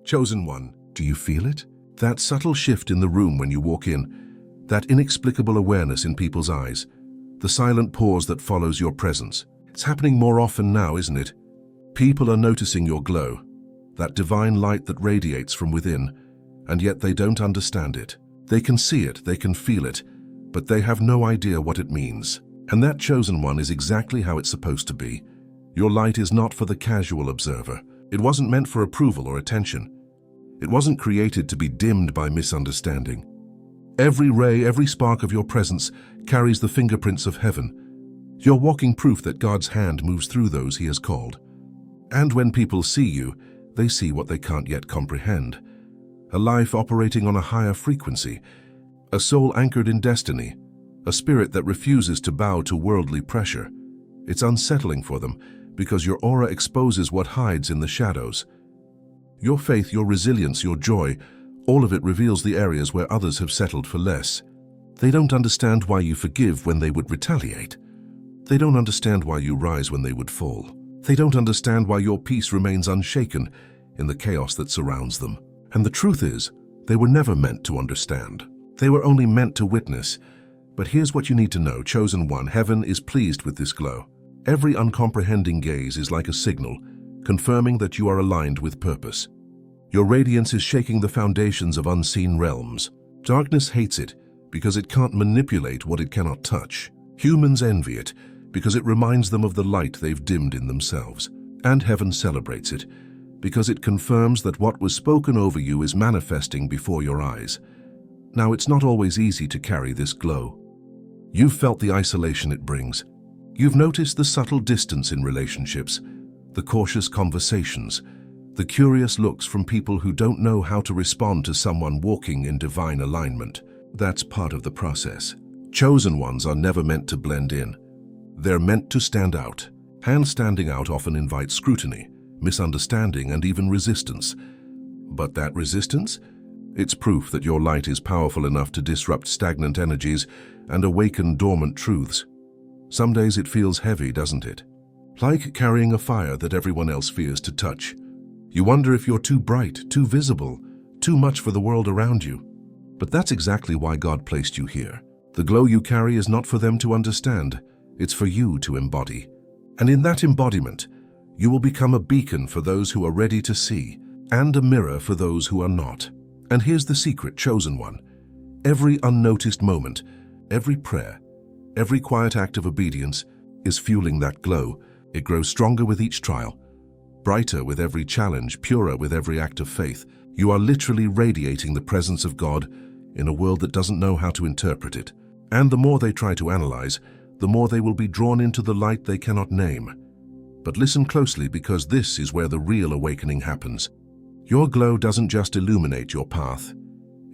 Chosen one, do you feel it? That subtle shift in the room when you walk in, that inexplicable awareness in people's eyes, the silent pause that follows your presence. It's happening more often now, isn't it? People are noticing your glow, that divine light that radiates from within, and yet they don't understand it. They can see it, they can feel it, but they have no idea what it means. And that chosen one is exactly how it's supposed to be. Your light is not for the casual observer. It wasn't meant for approval or attention. It wasn't created to be dimmed by misunderstanding. Every ray, every spark of your presence carries the fingerprints of heaven. You're walking proof that God's hand moves through those He has called. And when people see you, they see what they can't yet comprehend. A life operating on a higher frequency, a soul anchored in destiny, a spirit that refuses to bow to worldly pressure. It's unsettling for them because your aura exposes what hides in the shadows. Your faith, your resilience, your joy, all of it reveals the areas where others have settled for less. They don't understand why you forgive when they would retaliate. They don't understand why you rise when they would fall. They don't understand why your peace remains unshaken in the chaos that surrounds them. And the truth is, they were never meant to understand. They were only meant to witness. But here's what you need to know, chosen one, heaven is pleased with this glow. Every uncomprehending gaze is like a signal, confirming that you are aligned with purpose. Your radiance is shaking the foundations of unseen realms. Darkness hates it because it can't manipulate what it cannot touch. Humans envy it because it reminds them of the light they've dimmed in themselves. And heaven celebrates it because it confirms that what was spoken over you is manifesting before your eyes. Now, it's not always easy to carry this glow. You've felt the isolation it brings. You've noticed the subtle distance in relationships, the cautious conversations, the curious looks from people who don't know how to respond to someone walking in divine alignment. That's part of the process. Chosen ones are never meant to blend in. They're meant to stand out. And standing out often invites scrutiny, misunderstanding, and even resistance. But that resistance? It's proof that your light is powerful enough to disrupt stagnant energies and awaken dormant truths. Some days it feels heavy, doesn't it? Like carrying a fire that everyone else fears to touch. You wonder if you're too bright, too visible, too much for the world around you. But that's exactly why God placed you here. The glow you carry is not for them to understand. It's for you to embody. And in that embodiment, you will become a beacon for those who are ready to see, and a mirror for those who are not. And here's the secret, chosen one. Every unnoticed moment, every prayer, every quiet act of obedience is fueling that glow. It grows stronger with each trial, brighter with every challenge, purer with every act of faith. You are literally radiating the presence of God in a world that doesn't know how to interpret it. And the more they try to analyze, the more they will be drawn into the light they cannot name. But listen closely, because this is where the real awakening happens. Your glow doesn't just illuminate your path.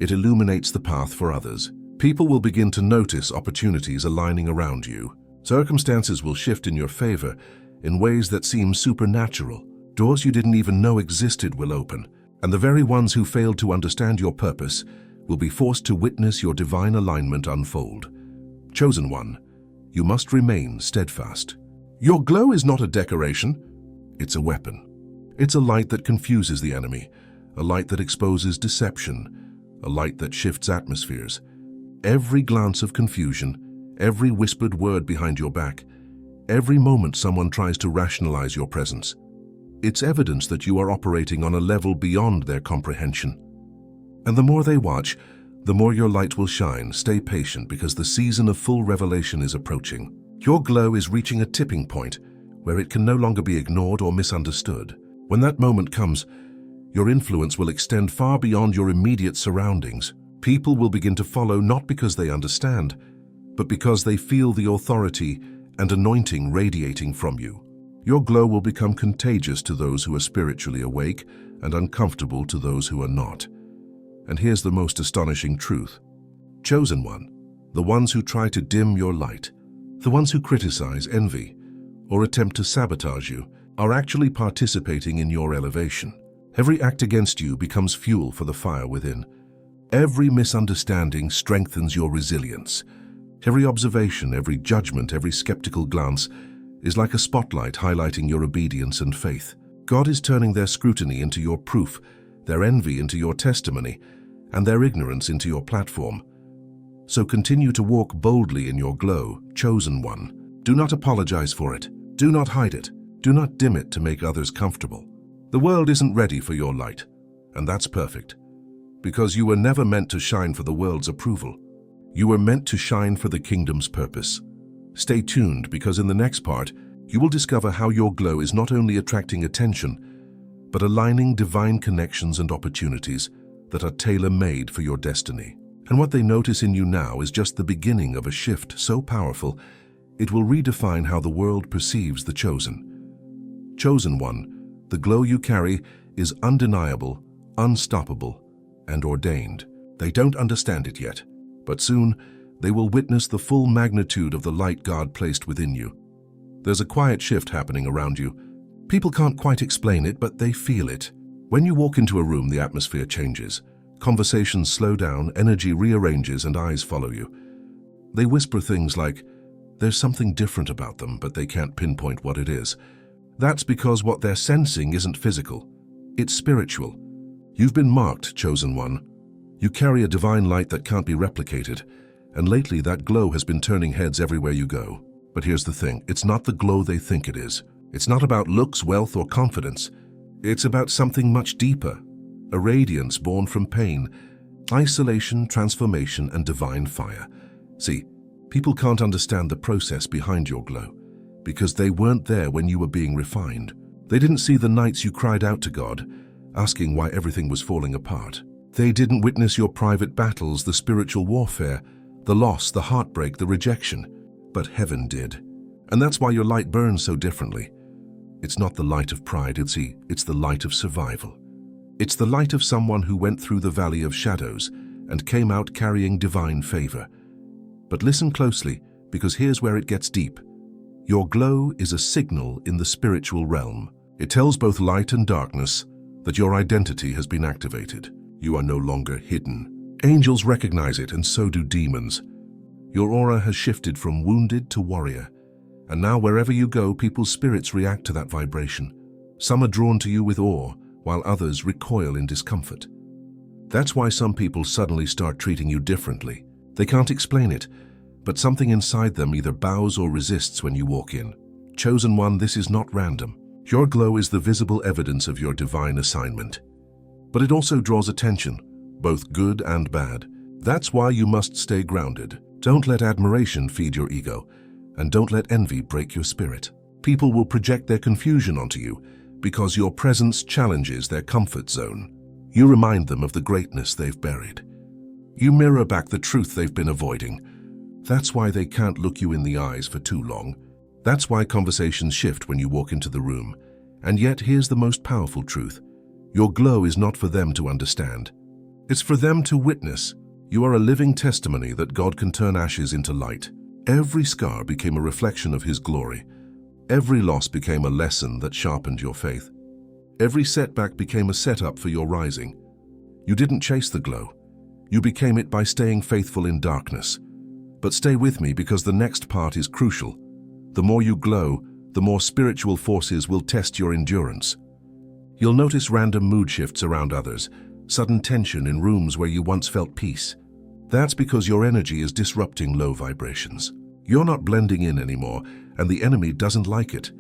It illuminates the path for others. People will begin to notice opportunities aligning around you. Circumstances will shift in your favor in ways that seem supernatural. Doors you didn't even know existed will open, and the very ones who failed to understand your purpose will be forced to witness your divine alignment unfold. Chosen one, you must remain steadfast. Your glow is not a decoration, it's a weapon. It's a light that confuses the enemy, a light that exposes deception, a light that shifts atmospheres. Every glance of confusion, every whispered word behind your back, every moment someone tries to rationalize your presence, it's evidence that you are operating on a level beyond their comprehension. And the more they watch, the more your light will shine. Stay patient, because the season of full revelation is approaching. Your glow is reaching a tipping point where it can no longer be ignored or misunderstood. When that moment comes, your influence will extend far beyond your immediate surroundings. People will begin to follow not because they understand, but because they feel the authority and anointing radiating from you. Your glow will become contagious to those who are spiritually awake and uncomfortable to those who are not. And here's the most astonishing truth. Chosen one, the ones who try to dim your light, the ones who criticize, envy, or attempt to sabotage you, are actually participating in your elevation. Every act against you becomes fuel for the fire within. Every misunderstanding strengthens your resilience. Every observation, every judgment, every skeptical glance is like a spotlight highlighting your obedience and faith. God is turning their scrutiny into your proof their envy into your testimony, and their ignorance into your platform. So continue to walk boldly in your glow, chosen one. Do not apologize for it. Do not hide it. Do not dim it to make others comfortable. The world isn't ready for your light, and that's perfect. Because you were never meant to shine for the world's approval. You were meant to shine for the kingdom's purpose. Stay tuned, because in the next part, you will discover how your glow is not only attracting attention, but aligning divine connections and opportunities that are tailor-made for your destiny. And what they notice in you now is just the beginning of a shift so powerful, it will redefine how the world perceives the chosen. Chosen one, the glow you carry is undeniable, unstoppable, and ordained. They don't understand it yet, but soon they will witness the full magnitude of the light God placed within you. There's a quiet shift happening around you. People can't quite explain it, but they feel it. When you walk into a room, the atmosphere changes. Conversations slow down, energy rearranges, and eyes follow you. They whisper things like, there's something different about them, but they can't pinpoint what it is. That's because what they're sensing isn't physical. It's spiritual. You've been marked, chosen one. You carry a divine light that can't be replicated, and lately that glow has been turning heads everywhere you go. But here's the thing, it's not the glow they think it is. It's not about looks, wealth, or confidence. It's about something much deeper, a radiance born from pain, isolation, transformation, and divine fire. See, people can't understand the process behind your glow, because they weren't there when you were being refined. They didn't see the nights you cried out to God, asking why everything was falling apart. They didn't witness your private battles, the spiritual warfare, the loss, the heartbreak, the rejection. But heaven did. And that's why your light burns so differently. It's not the light of pride, it's the light of survival. It's the light of someone who went through the valley of shadows and came out carrying divine favor. But listen closely, because here's where it gets deep. Your glow is a signal in the spiritual realm. It tells both light and darkness that your identity has been activated. You are no longer hidden. Angels recognize it, and so do demons. Your aura has shifted from wounded to warrior. And now wherever you go, people's spirits react to that vibration. Some are drawn to you with awe, while others recoil in discomfort. That's why some people suddenly start treating you differently. They can't explain it, but something inside them either bows or resists when you walk in. Chosen one, this is not random. Your glow is the visible evidence of your divine assignment. But it also draws attention, both good and bad. That's why you must stay grounded. Don't let admiration feed your ego, and don't let envy break your spirit. People will project their confusion onto you because your presence challenges their comfort zone. You remind them of the greatness they've buried. You mirror back the truth they've been avoiding. That's why they can't look you in the eyes for too long. That's why conversations shift when you walk into the room. And yet, here's the most powerful truth. Your glow is not for them to understand. It's for them to witness. You are a living testimony that God can turn ashes into light. Every scar became a reflection of His glory. Every loss became a lesson that sharpened your faith. Every setback became a setup for your rising. You didn't chase the glow. You became it by staying faithful in darkness. But stay with me, because the next part is crucial. The more you glow, the more spiritual forces will test your endurance. You'll notice random mood shifts around others, sudden tension in rooms where you once felt peace. That's because your energy is disrupting low vibrations. You're not blending in anymore, and the enemy doesn't like it.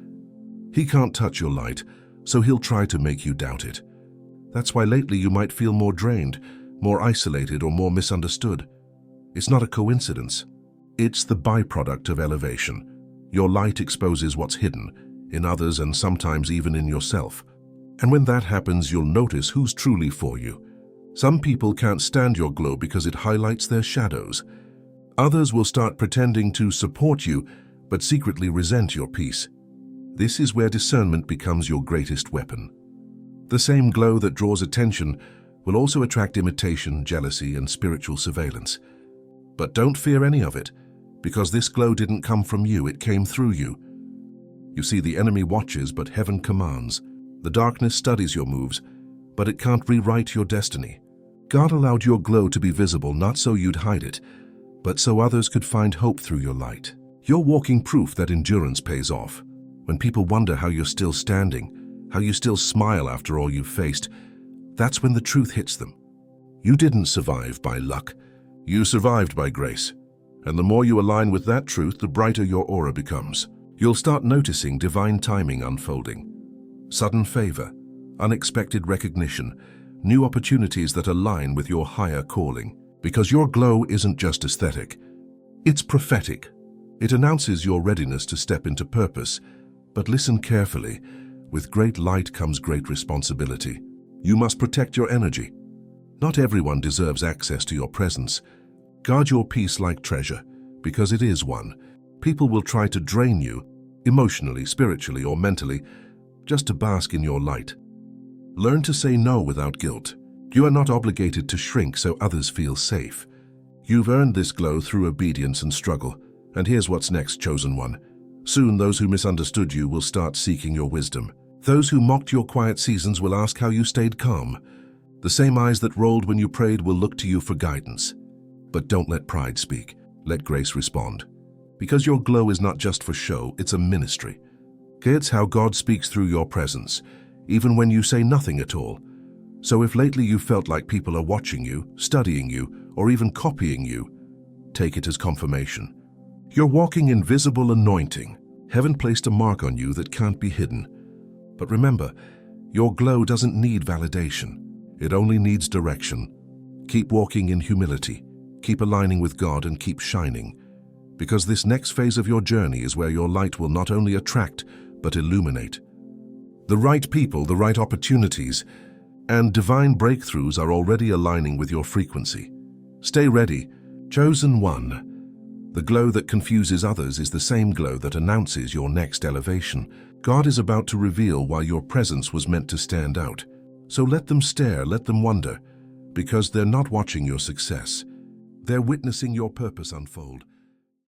He can't touch your light, so he'll try to make you doubt it. That's why lately you might feel more drained, more isolated, or more misunderstood. It's not a coincidence. It's the byproduct of elevation. Your light exposes what's hidden, in others and sometimes even in yourself. And when that happens, you'll notice who's truly for you. Some people can't stand your glow because it highlights their shadows. Others will start pretending to support you, but secretly resent your peace. This is where discernment becomes your greatest weapon. The same glow that draws attention will also attract imitation, jealousy, and spiritual surveillance. But don't fear any of it, because this glow didn't come from you, it came through you. You see, the enemy watches, but heaven commands. The darkness studies your moves, but it can't rewrite your destiny. God allowed your glow to be visible not so you'd hide it, but so others could find hope through your light. You're walking proof that endurance pays off. When people wonder how you're still standing, how you still smile after all you've faced, That's when the truth hits them. You didn't survive by luck. You survived by grace. And the more you align with that truth, the brighter your aura becomes. You'll start noticing divine timing unfolding. Sudden favor, unexpected recognition, new opportunities that align with your higher calling. Because your glow isn't just aesthetic. It's prophetic. It announces your readiness to step into purpose. But listen carefully. With great light comes great responsibility. You must protect your energy. Not everyone deserves access to your presence. Guard your peace like treasure, because it is one. People will try to drain you, emotionally, spiritually, or mentally, just to bask in your light. Learn to say no without guilt. You are not obligated to shrink so others feel safe. You've earned this glow through obedience and struggle. And here's what's next, chosen one. Soon those who misunderstood you will start seeking your wisdom. Those who mocked your quiet seasons will ask how you stayed calm. The same eyes that rolled when you prayed will look to you for guidance. But don't let pride speak. Let grace respond. Because your glow is not just for show, it's a ministry. It's how God speaks through your presence, even when you say nothing at all. So if lately you felt like people are watching you, studying you, or even copying you, take it as confirmation. You're walking in visible anointing. Heaven placed a mark on you that can't be hidden. But remember, your glow doesn't need validation. It only needs direction. Keep walking in humility. Keep aligning with God and keep shining. Because this next phase of your journey is where your light will not only attract, but illuminate. The right people, the right opportunities, and divine breakthroughs are already aligning with your frequency. Stay ready, chosen one. The glow that confuses others is the same glow that announces your next elevation. God is about to reveal why your presence was meant to stand out. So let them stare, let them wonder, because they're not watching your success. They're witnessing your purpose unfold.